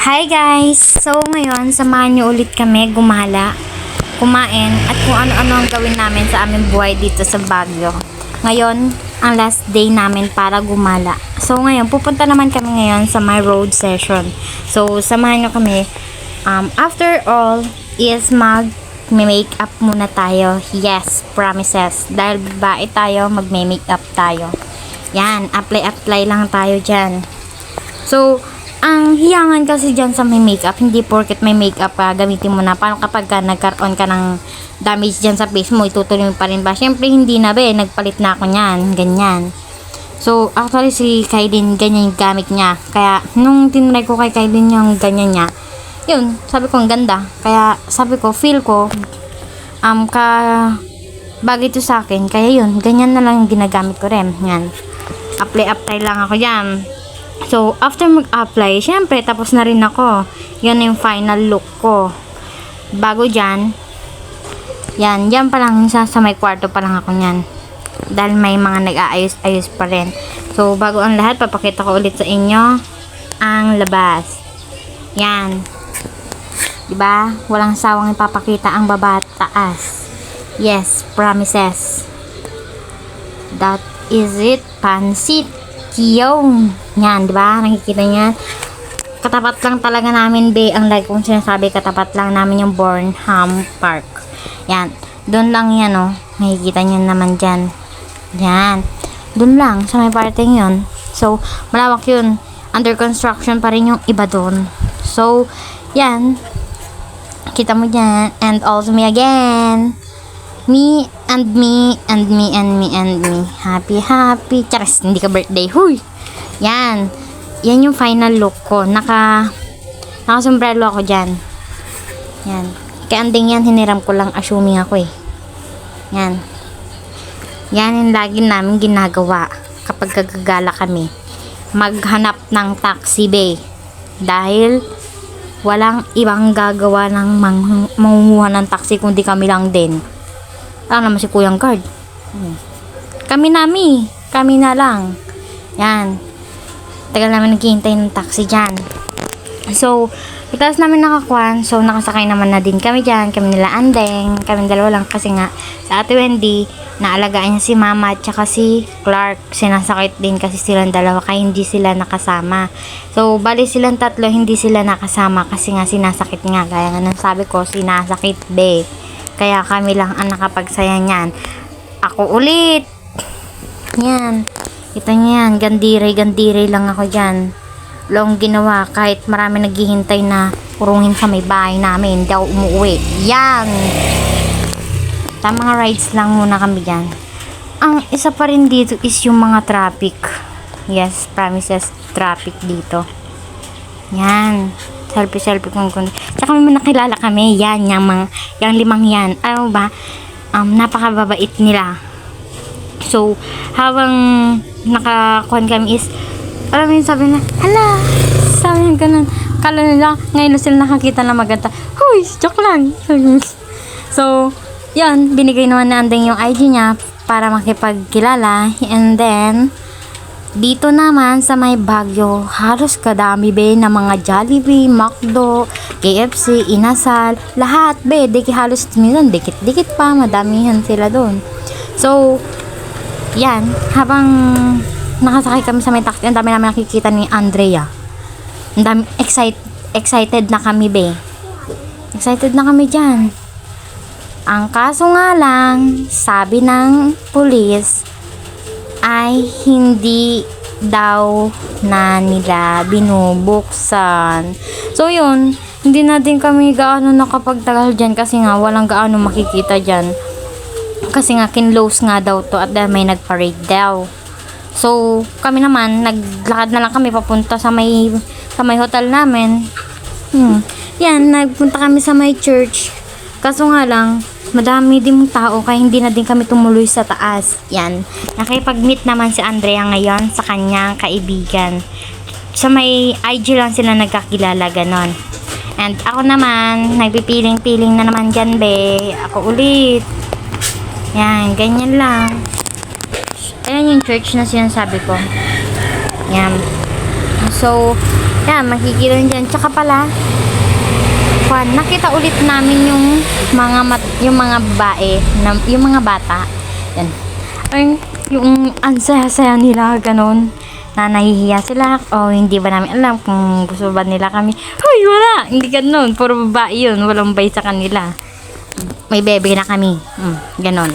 Hi guys! So ngayon, samahan niyo ulit kami gumala, kumain, at kung ano-ano ang gawin namin sa aming buhay dito sa Baguio. Ngayon, ang last day namin para gumala. So ngayon, pupunta naman kami ngayon sa my road session. So, samahan niyo kami. After all, is mag-makeup muna tayo. Yes, promises. Dahil babae tayo, mag-makeup tayo. Yan, apply lang tayo dyan. So, ang hiyangan kasi dyan sa may makeup, hindi porket may makeup ka, gamitin mo na. Paano kapag nagkaroon ka ng damage dyan sa face mo, itutuloy mo pa rin ba? Syempre hindi na be, nagpalit na ako nyan, ganyan. So, actually si Kailin, ganyan yung gamit niya. Kaya, nung tinry ko kay Kailin yung ganyan niya, yun, sabi ko ang ganda. Kaya, sabi ko, feel ko, bagay to sa akin. Kaya yun, ganyan na lang yung ginagamit ko rin. Yan. Apply lang ako dyan. So, after mag-apply, syempre, tapos na rin ako. Yan yung final look ko. Bago dyan, yan pa lang, sa may kwarto pa lang ako yan. Dahil may mga nag-aayos-ayos pa rin. So, bago ang lahat, papakita ko ulit sa inyo ang labas. Yan. Diba? Walang sawang ipapakita ang baba at taas. Yes, promises. That is it. Pansit. Yung yan, diba? Nakikita niyan. Katapat lang talaga namin, be. Ang like kong sinasabi, katapat lang namin yung Burnham Park. Yan. Doon lang yan, oh. Nakikita niyo naman dyan. Yan. Doon lang, sa may parting yun. So, malawak yun. Under construction pa rin yung iba doon. So, yan. Kita mo dyan. And also me again. Me and me and me and me and me. Happy. Charis, hindi ka birthday. Huy! Yan. Yan yung final look ko. Naka-sombrero ako dyan. Yan. Kaya anding yan, hiniram ko lang. Assuming ako eh. Yan. Yan yung lagi namin ginagawa kapag gagala kami. Maghanap ng taxi bay. Dahil walang ibang gagawa ng mangunguha ng taxi kundi kami lang din. Naman si Kuyang Guard. Kami na lang. Yan. Tagal namin naghihintay ng taxi dyan. So, because namin nakakuan, so nakasakay naman na din kami dyan. Kami nila Andeng. Kami dalawa lang kasi nga sa Ate Wendy, naalagaan niya si Mama at saka si Clark. Sinasakit din kasi silang dalawa kaya hindi sila nakasama. So, bali silang tatlo, hindi sila nakasama kasi nga sinasakit nga. Kaya nga nang sabi ko, sinasakit be. Kaya kami lang ang nakapagsaya niyan. Ako ulit. Yan. Kita niyo yan. Gandire lang ako dyan. Long ginawa. Kahit marami naghihintay na kurungin sa may bahay namin. Hindi ako umuwi. Yan. Mga rides lang muna kami dyan. Ang isa pa rin dito is yung mga traffic. Yes, promises traffic dito. Yan. Selfie kung tsaka may nakilala kami. Yan, yung limang yan. Ano ba? Napakababait nila. So, habang nakakuhan kami is, alam mo yung sabi na, hala, sabi na ganun. Kala nila, ngayon na sila nakakita na maganda. Huy, joke lang. So, yan, binigay naman na Andeng yung IG niya para makipagkilala. And then, dito naman sa may Baguio, halos kadami be na mga Jollibee, McDo, KFC, Inasal, lahat be, halos minsan dikit-dikit pa, madamihan sila doon. So, yan, habang nakasakay kami sa may taxi, ang dami namin nakikita ni Andrea. Ang dami, excited na kami be. Excited na kami dyan. Ang kaso nga lang, sabi ng pulis, ay hindi daw na nila binubuksan. So yun, hindi na din kami gaano nakapagtagal dyan kasi nga walang gaano makikita dyan. Kasi nga kinlose nga daw to at may nagparade daw. So kami naman, naglakad na lang kami papunta sa may hotel namin. Yan, nagpunta kami sa may church. Kaso nga lang, madami din tao kaya hindi na din kami tumuloy sa taas. Yan. Nakipag-meet naman si Andrea ngayon sa kanyang kaibigan. Sa may IG lang sila nagkakilala, ganon. And ako naman, nagpipiling-piling na naman dyan, be. Ako ulit. Yan, ganyan lang. Ayan yung church na sinasabi ko. Yan. So, Yan, makikita nyo dyan. Tsaka pala, nakita ulit namin yung mga babae, yung mga bata. Yan. Ay, yung ansaya-saya nila, ganun. Na nahihiya sila, o hindi ba namin alam kung gusto ba nila kami. Hoy, wala! Hindi ganun. Puro babae yun. Walang bay sa kanila. May bebe na kami. Ganun.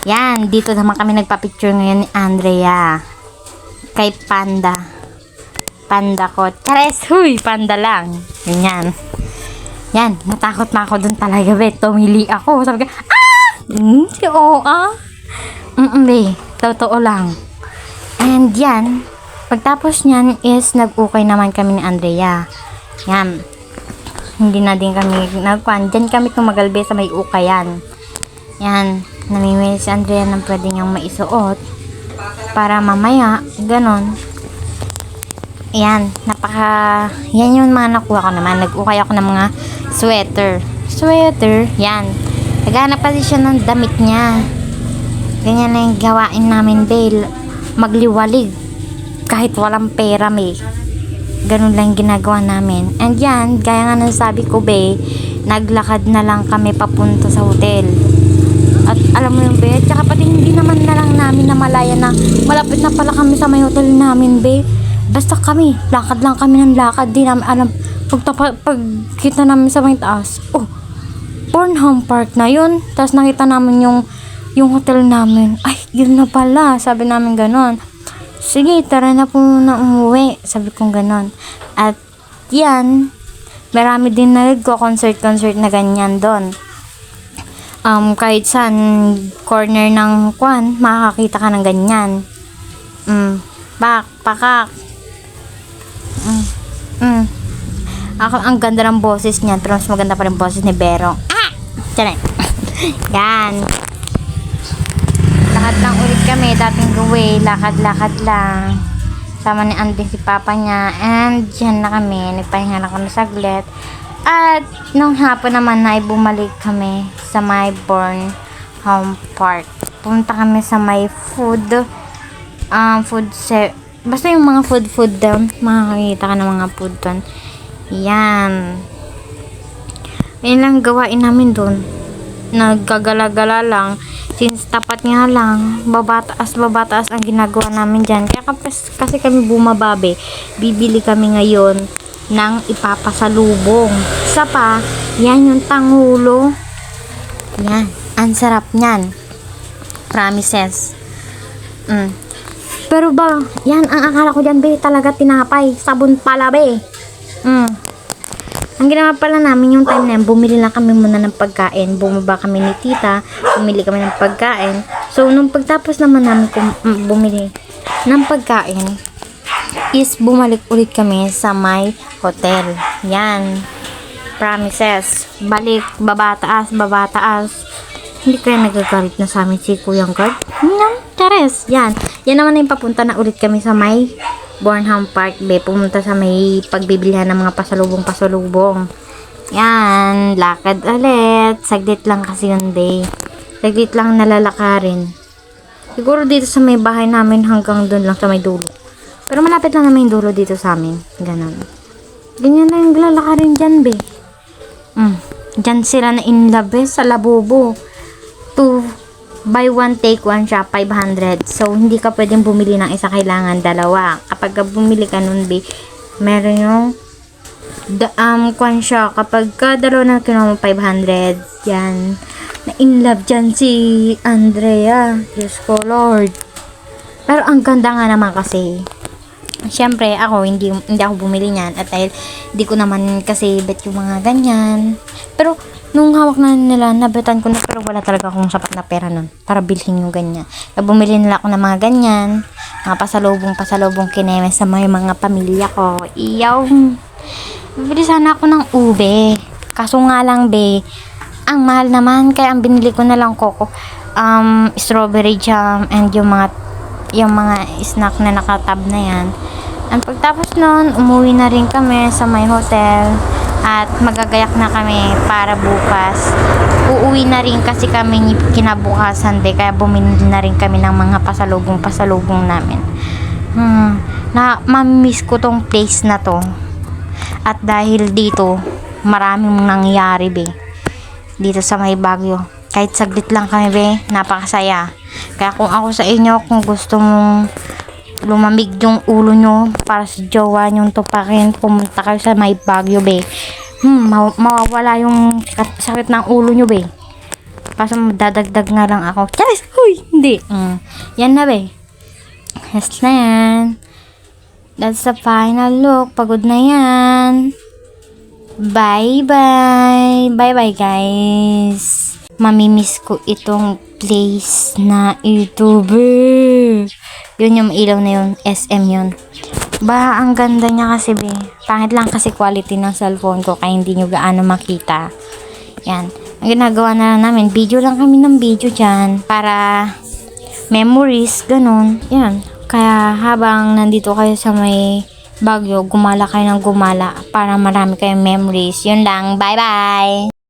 Yan, dito naman kami nagpa-picture ngayon ni Andrea. Kay Panda. Panda ko. Chares, huy, panda lang. Ganyan. Yan, natakot na ako dun talaga, be. Tumili ako. Sabi ko, oo, be, totoo lang. And yan, pagtapos nyan is nag-ukay naman kami ni Andrea. Yan. Hindi na din kami nagkuhan. Diyan kami tumagalbe sa may ukayan. Yan. Namimili si Andrea ng pwede niyang maisuot. Para mamaya, ganon. Yan. Yan yung mga nakuha ko naman. Nag-ukay ako ng mga sweater. Yan. Naghanap pa siya ng damit niya. Ganyan na yung gawain namin, Bale. Magliwalig. Kahit walang pera, may. Ganun lang ginagawa namin. And yan, gaya nga nasabi ko, be, naglakad na lang kami papunta sa hotel. At alam mo yung be, tsaka pati hindi naman na lang namin namalaya na malapit na pala kami sa may hotel namin, be. Basta kami, lakad lang kami ng lakad. Di namin alam, pag kita namin sa may taas, Bornholm Park na yun. Tapos nakita namin yung hotel namin. Ay, yun na pala. Sabi namin ganon. Sige, tara na po na umuwi. Sabi kong ganon. At yan, marami din na nagko-concert na ganyan doon. Kahit saan corner ng kwan, makakakita ka ng ganyan. Pakak. Ako, ang ganda ng boses niya. Pero mas maganda pa rin boses ni Bero. Tiyan. Yan. Lakad lang ulit kami. Dating gawi. Lakad-lakad lang. Sama ni Andy si papa niya. And dyan na kami. Nagpahinga na kami saglit. At nung hapon naman na bumalik kami sa my Bornholm Park. Pumunta kami sa may basta yung mga food down. Makakakita ka ng mga food doon. Yan. Yan lang gawain namin doon. Naggagala-gala lang. Since tapat nga lang, babataas ang ginagawa namin dyan. Kaya kasi kami bumababe, bibili kami ngayon ng ipapasalubong. Isa pa, yan yung tanghulo. Yan. Ang sarap niyan. Promises. Pero ba, yan, ang akala ko dyan, be, talaga tinapay. Sabon pala, be. Ang ginawa pala namin yung time na yun, bumili lang kami muna ng pagkain. Bumaba kami ni tita, bumili kami ng pagkain. So, nung pagtapos naman namin bumili ng pagkain, is bumalik ulit kami sa my hotel. Yan. Promises. Balik, babataas. Hindi kaya nagagalit na sa amin si Kuyang Guard? Chares. Yan. Yan naman na yung papunta na ulit kami sa may Bornholm Park, be. Pumunta sa may pagbibilihan ng mga pasalubong. Yan. Lakad ulit. Saglit lang kasi yun, be. Saglit lang nalalakarin. Siguro dito sa may bahay namin hanggang doon lang sa may dulo. Pero malapit lang naman yung dulo dito sa amin. Ganon. Ganyan lang yung lalakarin dyan, be. Dyan sila na in love, sa Labubo. 2 buy 1 take 1 siya, 500. So, hindi ka pwedeng bumili ng isa, kailangan dalawa. Kapag bumili ka nun, be, meron yung kwan siya. Kapag dalawa na kinuha mo 500, yan. Na in love dyan si Andrea. Diyos ko, Lord. Pero ang ganda nga naman kasi. Siyempre, ako, hindi ako bumili niyan. At dahil, hindi ko naman kasi bet yung mga ganyan. Pero, nung hawak na nila, nabetan ko na, pero wala talaga akong sapat na pera nun para bilhin yung ganyan. Kaya bumili nila ako ng mga ganyan, mga pasalubong kineme sa mga pamilya ko. Iyaw, bibili sana ako ng ube. Kaso nga lang, be, ang mahal naman, kaya ang binili ko na lang strawberry jam and yung mga snack na nakatab na yan. Ang pagtapos nun, umuwi na rin kami sa my hotel. At magagayak na kami para bukas. Uuwi na rin kasi kami kinabukasan, de. Kaya bumili na rin kami ng mga pasalubong namin. Na-miss ko tong place na to. At dahil dito, maraming nangyayari, be. Dito sa may Baguio. Kahit saglit lang kami, be, napakasaya. Kaya kung ako sa inyo, kung gusto mong lumamig yung ulo nyo para sa jowa nyong tupakin, pumunta kayo sa may Baguio, be. Mawawala yung sakit ng ulo nyo, be. Kaso dadagdag nga lang ako. Yes! Huy! Hindi. Yan na, be. Yes na yan. That's the final look. Pagod na yan. Bye-bye. Bye-bye, guys. Mamimiss ko itong place na ito, be. Yun yung ilaw na yun. SM yun. Ba, ang ganda niya kasi, be. Pangit lang kasi quality ng cellphone ko kaya hindi nyo gaano makita. Yan. Ang ginagawa na lang namin, video lang kami ng video dyan para memories, ganun. Yan. Kaya habang nandito kayo sa may Baguio, gumala kayo ng gumala para marami kayong memories. Yun lang. Bye-bye!